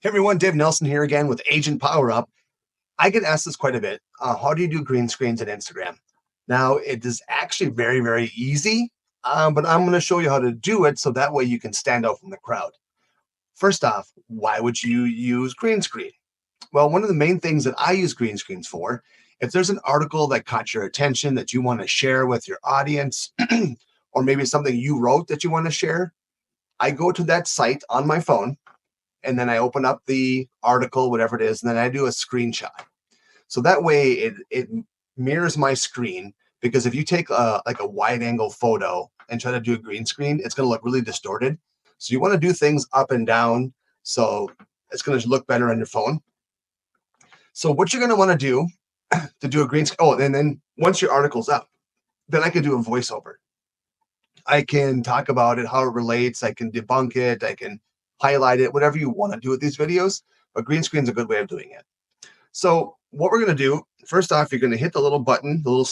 Hey everyone, Dave Nelson here again with Agent Power Up. I get asked this quite a bit. How do you do green screens in Instagram? Now, it is actually very, very easy, but I'm going to show you how to do it so that way you can stand out from the crowd. First off, why would you use green screen? Well, one of the main things that I use green screens for, if there's an article that caught your attention that you want to share with your audience, or maybe something you wrote that you want to share, I go to that site on my phone and then I open up the article, whatever it is, and then I do a screenshot. So that way it mirrors my screen, because if you take like a wide angle photo and try to do a green screen, it's going to look really distorted. So you want to do things up and down, so it's going to look better on your phone. So what you're going to want to do to do a green screen, and then once your article's up, then I can do a voiceover. I can talk about it, how it relates. I can debunk it. I can highlight it, whatever you want to do with these videos. But green screen is a good way of doing it. So what we're going to do, first off, you're going to hit the little button, the little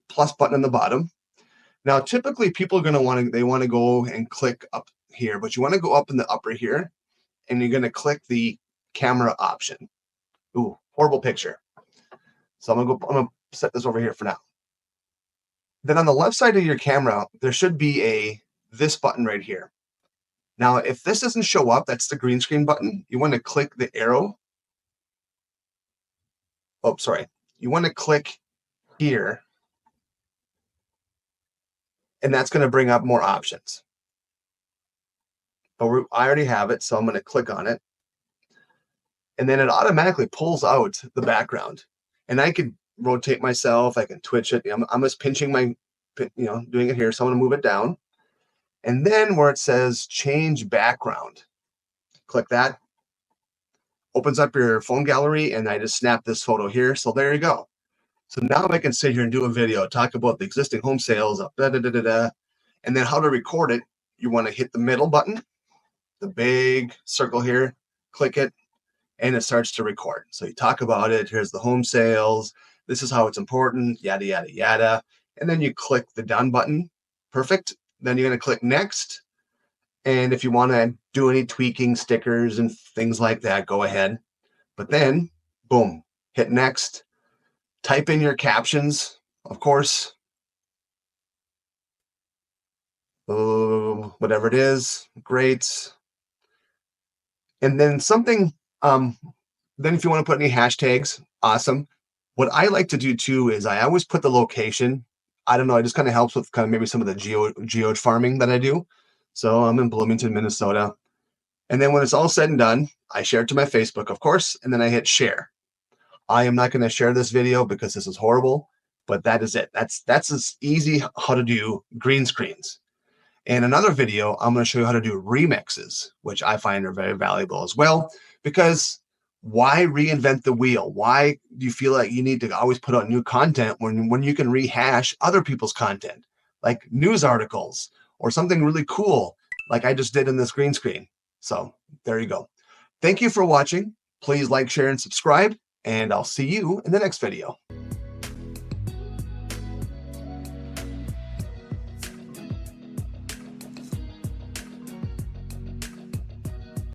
plus button on the bottom. Now, typically people are going to they want to go and click up here, but you want to go up in the upper here, and you're going to click the camera option. Ooh, horrible picture. So I'm going to set this over here for now. Then on the left side of your camera, there should be this button right here. Now, if this doesn't show up, that's the green screen button. You want to click the arrow. Oh, sorry. You want to click here, and that's going to bring up more options. But I already have it, so I'm going to click on it. And then it automatically pulls out the background. And I can rotate myself. I can twitch it. I'm just pinching doing it here. So I'm going to move it down. And then where it says change background, click that. Opens up your phone gallery, and I just snap this photo here. So there you go. So now I can sit here and do a video, talk about the existing home sales, and then how to record it. You want to hit the middle button, the big circle here, click it, and it starts to record. So you talk about it. Here's the home sales. This is how it's important, yada, yada, yada. And then you click the done button. Perfect. Then you're going to click next. And if you want to do any tweaking, stickers and things like that, go ahead. But then, boom, hit next. Type in your captions, of course. Whatever it is, great. And then then if you want to put any hashtags, awesome. What I like to do too is I always put the location. I don't know, it just kind of helps with kind of maybe some of the geo farming that I do. So I'm in Bloomington, Minnesota. And then when it's all said and done, I share it to my Facebook, of course, and then I hit share. I am not going to share this video because this is horrible, but that is it. That's as easy how to do green screens. In another video, I'm going to show you how to do remixes, which I find are very valuable as well, because why reinvent the wheel? Why do you feel like you need to always put out new content when you can rehash other people's content, like news articles or something really cool like I just did in this green screen? So there you go. Thank you for watching. Please like, share, and subscribe, and I'll see you in the next video.